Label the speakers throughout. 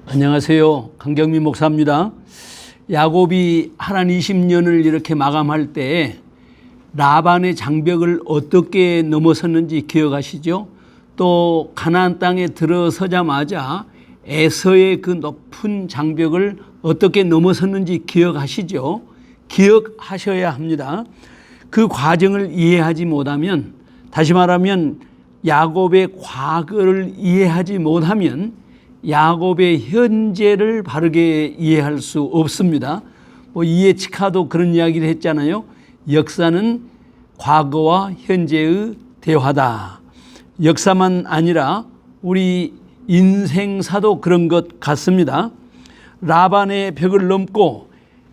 Speaker 1: 안녕하세요. 강경민 목사입니다. 야곱이 한 20년을 이렇게 마감할 때 라반의 장벽을 어떻게 넘어섰는지 기억하시죠? 또 가나안 땅에 들어서자마자 에서의 그 높은 장벽을 어떻게 넘어섰는지 기억하시죠? 기억하셔야 합니다. 그 과정을 이해하지 못하면, 다시 말하면 야곱의 과거를 이해하지 못하면 야곱의 현재를 바르게 이해할 수 없습니다. 이에치카도 그런 이야기를 했잖아요. 역사는 과거와 현재의 대화다. 역사만 아니라 우리 인생사도 그런 것 같습니다. 라반의 벽을 넘고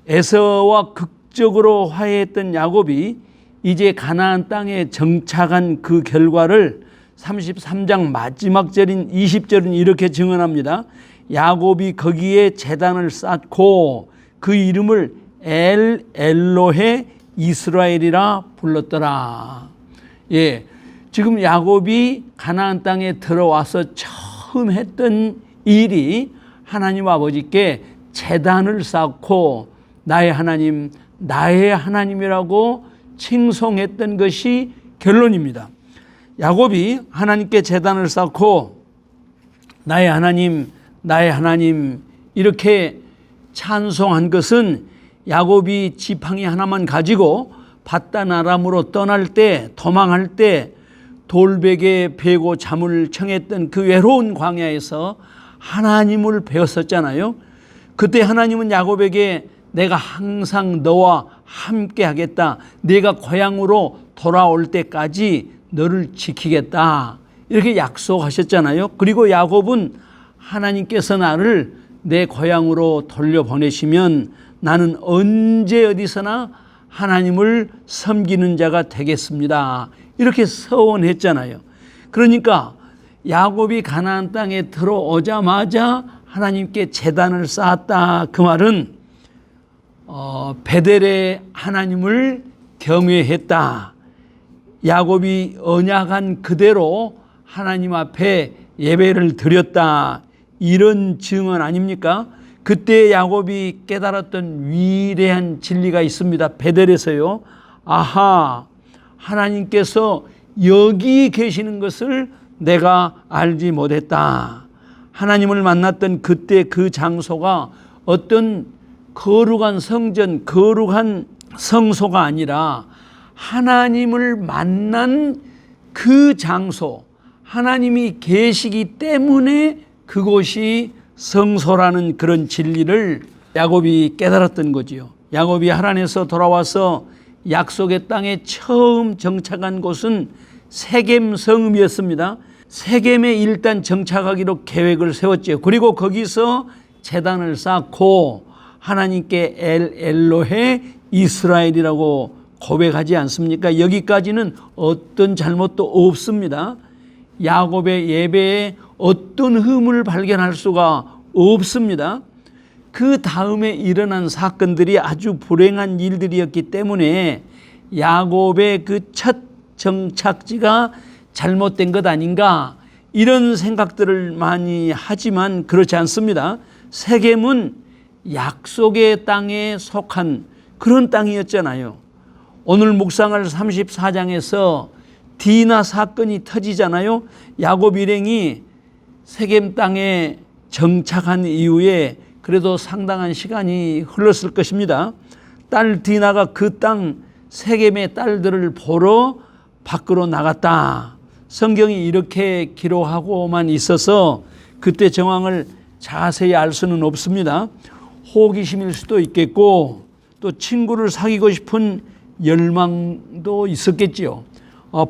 Speaker 1: 에서와 극적으로 화해했던 야곱이 이제 가나안 땅에 정착한 그 결과를 33장 마지막 절인 20절은 이렇게 증언합니다. 야곱이 거기에 제단을 쌓고 그 이름을 엘로헤 이스라엘이라 불렀더라. 예, 지금 야곱이 가나안 땅에 들어와서 처음 했던 일이 하나님 아버지께 제단을 쌓고 나의 하나님, 나의 하나님이라고 칭송했던 것이 결론입니다. 야곱이 하나님께 제단을 쌓고 나의 하나님, 나의 하나님 이렇게 찬송한 것은 야곱이 지팡이 하나만 가지고 밧단 아람으로 떠날 때, 도망할 때 돌베개 베고 잠을 청했던 그 외로운 광야에서 하나님을 배웠었잖아요. 그때 하나님은 야곱에게 내가 항상 너와 함께 하겠다. 네가 고향으로 돌아올 때까지 너를 지키겠다. 이렇게 약속하셨잖아요. 그리고 야곱은 하나님께서 나를 내 고향으로 돌려보내시면 나는 언제 어디서나 하나님을 섬기는 자가 되겠습니다. 이렇게 서원했잖아요. 그러니까 야곱이 가나안 땅에 들어오자마자 하나님께 제단을 쌓았다. 그 말은 베델의 하나님을 경외했다. 야곱이 언약한 그대로 하나님 앞에 예배를 드렸다. 이런 증언 아닙니까? 그때 야곱이 깨달았던 위대한 진리가 있습니다. 베델에서요. 아하, 하나님께서 여기 계시는 것을 내가 알지 못했다. 하나님을 만났던 그때 그 장소가 어떤 거룩한 성전, 거룩한 성소가 아니라 하나님을 만난 그 장소, 하나님이 계시기 때문에 그곳이 성소라는 그런 진리를 야곱이 깨달았던 거지요. 야곱이 하란에서 돌아와서 약속의 땅에 처음 정착한 곳은 세겜 성읍이었습니다. 세겜에 일단 정착하기로 계획을 세웠죠. 그리고 거기서 제단을 쌓고 하나님께 엘로헤 이스라엘이라고 고백하지 않습니까? 여기까지는 어떤 잘못도 없습니다. 야곱의 예배에 어떤 흠을 발견할 수가 없습니다. 그 다음에 일어난 사건들이 아주 불행한 일들이었기 때문에 야곱의 그 첫 정착지가 잘못된 것 아닌가 이런 생각들을 많이 하지만 그렇지 않습니다. 세겜은 약속의 땅에 속한 그런 땅이었잖아요. 오늘 묵상할 34장에서 디나 사건이 터지잖아요. 야곱 일행이 세겜 땅에 정착한 이후에 그래도 상당한 시간이 흘렀을 것입니다. 딸 디나가 그 땅 세겜의 딸들을 보러 밖으로 나갔다. 성경이 이렇게 기록하고만 있어서 그때 정황을 자세히 알 수는 없습니다. 호기심일 수도 있겠고 또 친구를 사귀고 싶은 열망도 있었겠지요.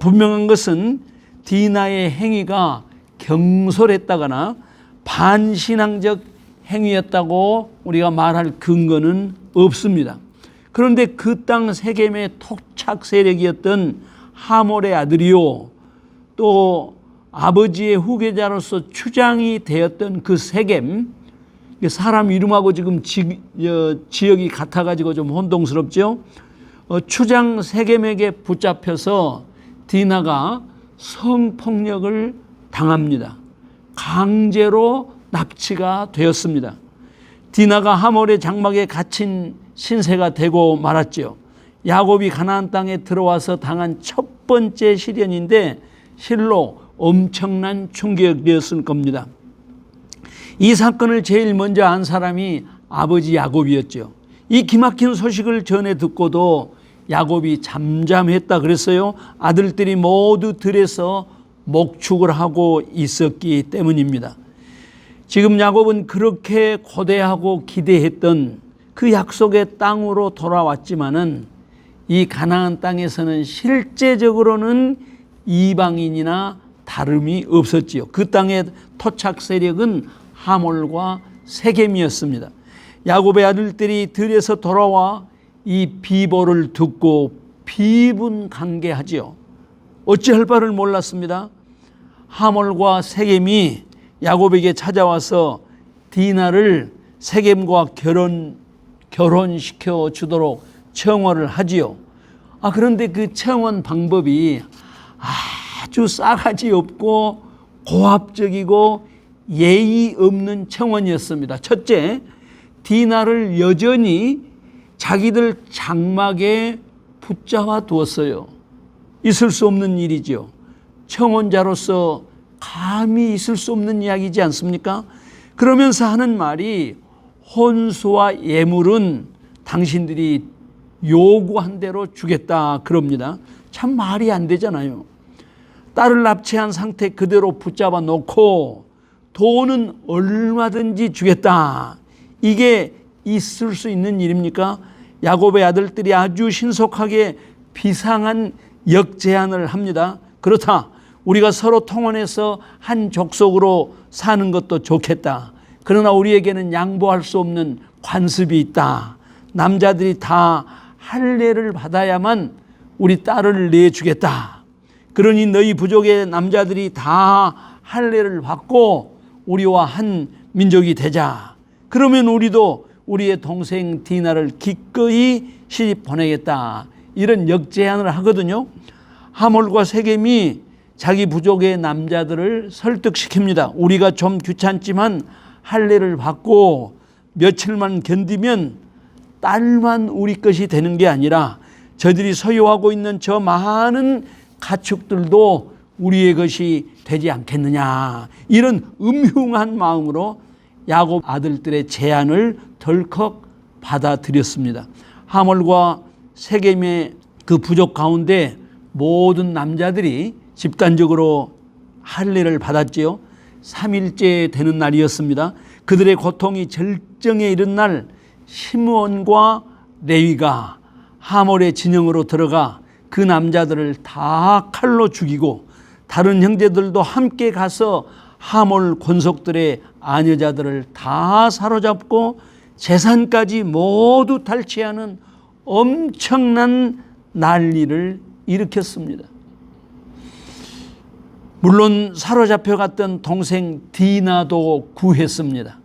Speaker 1: 분명한 것은 디나의 행위가 경솔했다거나 반신앙적 행위였다고 우리가 말할 근거는 없습니다. 그런데 그 땅 세겜의 토착 세력이었던 하몰의 아들이요 또 아버지의 후계자로서 추장이 되었던 그 세겜, 사람 이름하고 지금 지역이 같아가지고 좀 혼동스럽죠. 추장 세겜에게 붙잡혀서 디나가 성폭력을 당합니다. 강제로 납치가 되었습니다. 디나가 하몰의 장막에 갇힌 신세가 되고 말았지요. 야곱이 가나안 땅에 들어와서 당한 첫 번째 시련인데 실로 엄청난 충격이었을 겁니다. 이 사건을 제일 먼저 안 사람이 아버지 야곱이었죠. 이 기막힌 소식을 전해 듣고도 야곱이 잠잠했다 그랬어요. 아들들이 모두 들에서 목축을 하고 있었기 때문입니다. 지금 야곱은 그렇게 고대하고 기대했던 그 약속의 땅으로 돌아왔지만은 이 가나안 땅에서는 실제적으로는 이방인이나 다름이 없었지요. 그 땅의 토착 세력은 하몰과 세겜이었습니다. 야곱의 아들들이 들에서 돌아와 이 비보를 듣고 비분간개하지요. 어찌할 바를 몰랐습니다. 하몰과 세겜이 야곱에게 찾아와서 디나를 세겜과 결혼시켜 주도록 청혼을 하지요. 그런데 그 청혼 방법이 아주 싸가지 없고 고압적이고 예의 없는 청혼이었습니다. 첫째, 디나를 여전히 자기들 장막에 붙잡아 두었어요. 있을 수 없는 일이죠. 청혼자로서 감히 있을 수 없는 이야기지 않습니까? 그러면서 하는 말이 혼수와 예물은 당신들이 요구한 대로 주겠다 그럽니다. 참 말이 안 되잖아요. 딸을 납치한 상태 그대로 붙잡아 놓고 돈은 얼마든지 주겠다. 이게 있을 수 있는 일입니까? 야곱의 아들들이 아주 신속하게 비상한 역제안을 합니다. 그렇다. 우리가 서로 통혼해서 한 족속으로 사는 것도 좋겠다. 그러나 우리에게는 양보할 수 없는 관습이 있다. 남자들이 다 할례를 받아야만 우리 딸을 내주겠다. 그러니 너희 부족의 남자들이 다 할례를 받고 우리와 한 민족이 되자. 그러면 우리도 우리의 동생 디나를 기꺼이 시집 보내겠다. 이런 역제안을 하거든요. 하몰과 세겜이 자기 부족의 남자들을 설득시킵니다. 우리가 좀 귀찮지만 할례를 받고 며칠만 견디면 딸만 우리 것이 되는 게 아니라 저들이 소유하고 있는 저 많은 가축들도 우리의 것이 되지 않겠느냐. 이런 음흉한 마음으로 야곱 아들들의 제안을 덜컥 받아들였습니다. 하몰과 세겜의 그 부족 가운데 모든 남자들이 집단적으로 할례를 받았지요. 3일째 되는 날이었습니다. 그들의 고통이 절정에 이른 날 시므온과 레위가 하몰의 진영으로 들어가 그 남자들을 다 칼로 죽이고 다른 형제들도 함께 가서 하몰 권속들의 아녀자들을 다 사로잡고 재산까지 모두 탈취하는 엄청난 난리를 일으켰습니다. 물론 사로잡혀갔던 동생 디나도 구했습니다.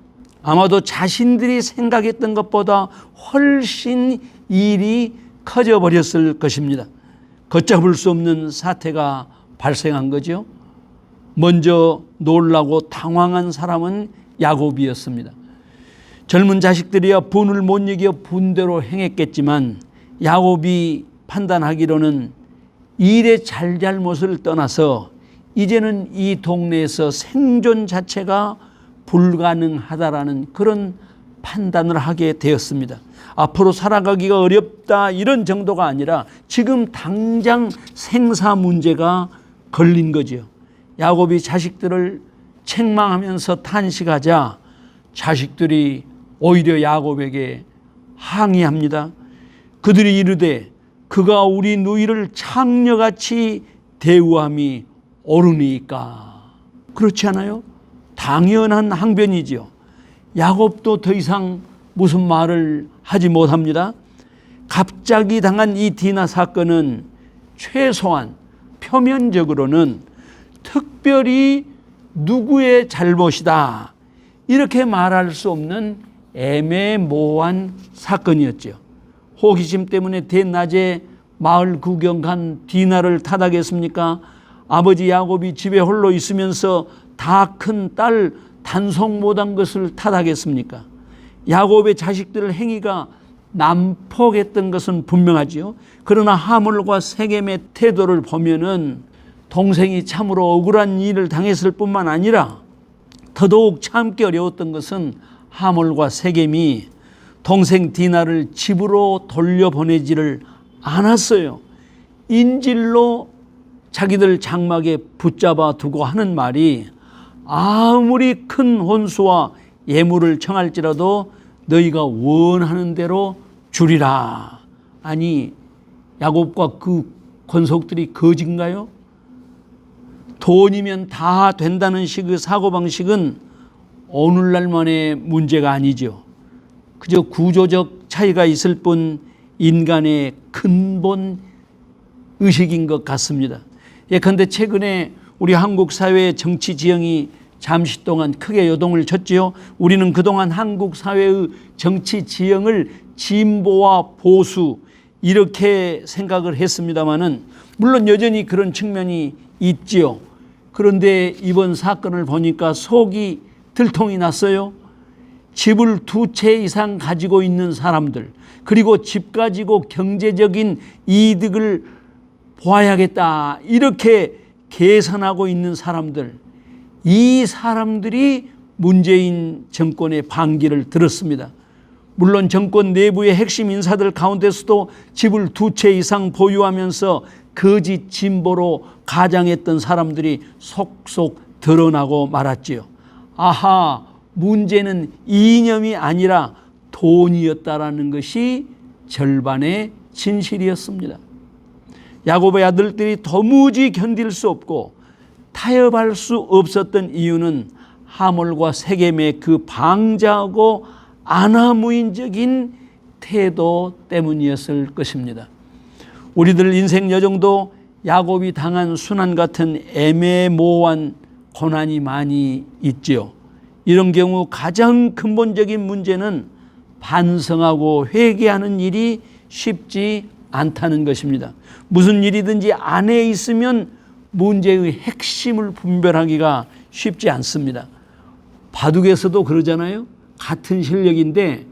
Speaker 1: 아마도 자신들이 생각했던 것보다 훨씬 일이 커져버렸을 것입니다. 걷잡을 수 없는 사태가 발생한 거죠. 먼저 놀라고 당황한 사람은 야곱이었습니다. 젊은 자식들이야 분을 못 이겨 분대로 행했겠지만 야곱이 판단하기로는 일의 잘잘못을 떠나서 이제는 이 동네에서 생존 자체가 불가능하다라는 그런 판단을 하게 되었습니다. 앞으로 살아가기가 어렵다 이런 정도가 아니라 지금 당장 생사 문제가 걸린 거죠. 야곱이 자식들을 책망하면서 탄식하자 자식들이 오히려 야곱에게 항의합니다. 그들이 이르되 그가 우리 누이를 창녀같이 대우함이 옳으니까. 그렇지 않아요? 당연한 항변이지요. 야곱도 더 이상 무슨 말을 하지 못합니다. 갑자기 당한 이 디나 사건은 최소한 표면적으로는 특별히 누구의 잘못이다 이렇게 말할 수 없는 애매모호한 사건이었죠. 호기심 때문에 대낮에 마을 구경 간 디나를 타닥했습니까? 아버지 야곱이 집에 홀로 있으면서 다 큰 딸 단속 못한 것을 탓하겠습니까? 야곱의 자식들 행위가 난폭했던 것은 분명하지요. 그러나 하몰과 세겜의 태도를 보면은 동생이 참으로 억울한 일을 당했을 뿐만 아니라 더더욱 참기 어려웠던 것은 하몰과 세겜이 동생 디나를 집으로 돌려보내지를 않았어요. 인질로 자기들 장막에 붙잡아 두고 하는 말이 아무리 큰 혼수와 예물을 청할지라도 너희가 원하는 대로 주리라. 아니, 야곱과 그 권속들이 거짓인가요? 돈이면 다 된다는 식의 사고방식은 오늘날만의 문제가 아니죠. 그저 구조적 차이가 있을 뿐 인간의 근본 의식인 것 같습니다. 예컨대 최근에 우리 한국 사회의 정치 지형이 잠시 동안 크게 요동을 쳤지요. 우리는 그동안 한국 사회의 정치 지형을 진보와 보수 이렇게 생각을 했습니다마는 물론 여전히 그런 측면이 있지요. 그런데 이번 사건을 보니까 속이 들통이 났어요. 집을 2채 이상 가지고 있는 사람들, 그리고 집 가지고 경제적인 이득을 보아야겠다 이렇게 계산하고 있는 사람들, 이 사람들이 문재인 정권의 반기를 들었습니다. 물론 정권 내부의 핵심 인사들 가운데서도 집을 2채 이상 보유하면서 거짓 진보로 가장했던 사람들이 속속 드러나고 말았지요. 아하, 문제는 이념이 아니라 돈이었다라는 것이 절반의 진실이었습니다. 야곱의 아들들이 도무지 견딜 수 없고 타협할 수 없었던 이유는 하몰과 세겜의 그 방자하고 아나무인적인 태도 때문이었을 것입니다. 우리들 인생 여정도 야곱이 당한 순환 같은 애매모호한 고난이 많이 있지요. 이런 경우 가장 근본적인 문제는 반성하고 회개하는 일이 쉽지 않다는 것입니다. 무슨 일이든지 안에 있으면 문제의 핵심을 분별하기가 쉽지 않습니다. 바둑에서도 그러잖아요. 같은 실력인데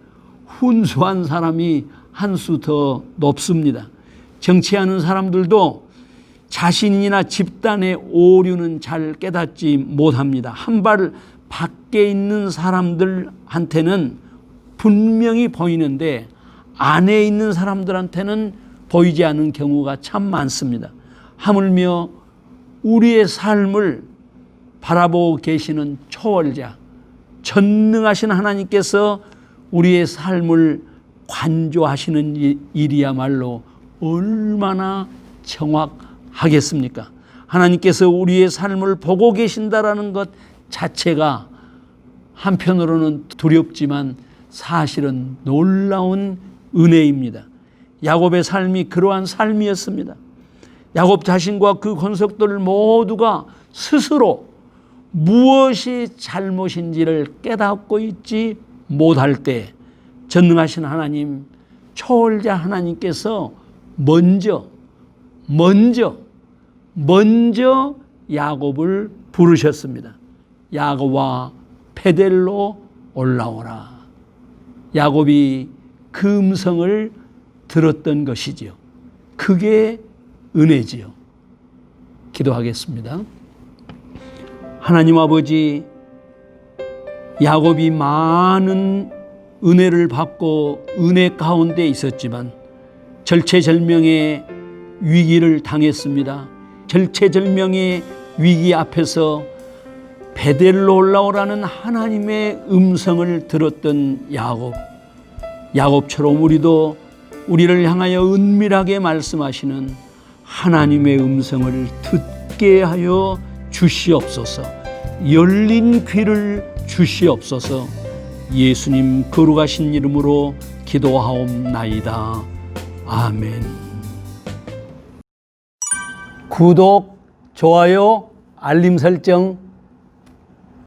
Speaker 1: 훈수한 사람이 한 수 더 높습니다. 정치하는 사람들도 자신이나 집단의 오류는 잘 깨닫지 못합니다. 한 발 밖에 있는 사람들한테는 분명히 보이는데 안에 있는 사람들한테는 보이지 않는 경우가 참 많습니다. 하물며 우리의 삶을 바라보고 계시는 초월자, 전능하신 하나님께서 우리의 삶을 관조하시는 일이야말로 얼마나 정확하겠습니까? 하나님께서 우리의 삶을 보고 계신다라는 것 자체가 한편으로는 두렵지만 사실은 놀라운 은혜입니다. 야곱의 삶이 그러한 삶이었습니다. 야곱 자신과 그 권속들 모두가 스스로 무엇이 잘못인지를 깨닫고 있지 못할 때 전능하신 하나님, 초월자 하나님께서 먼저 야곱을 부르셨습니다. 야곱아 베델로 올라오라. 야곱이 그 음성을 들었던 것이지요. 그게 은혜지요. 기도하겠습니다. 하나님 아버지, 야곱이 많은 은혜를 받고 은혜 가운데 있었지만 절체절명의 위기를 당했습니다. 절체절명의 위기 앞에서 베델로 올라오라는 하나님의 음성을 들었던 야곱처럼 우리도 우리를 향하여 은밀하게 말씀하시는 하나님의 음성을 듣게 하여 주시옵소서. 열린 귀를 주시옵소서. 예수님 거룩하신 이름으로 기도하옵나이다. 아멘. 구독, 좋아요, 알림 설정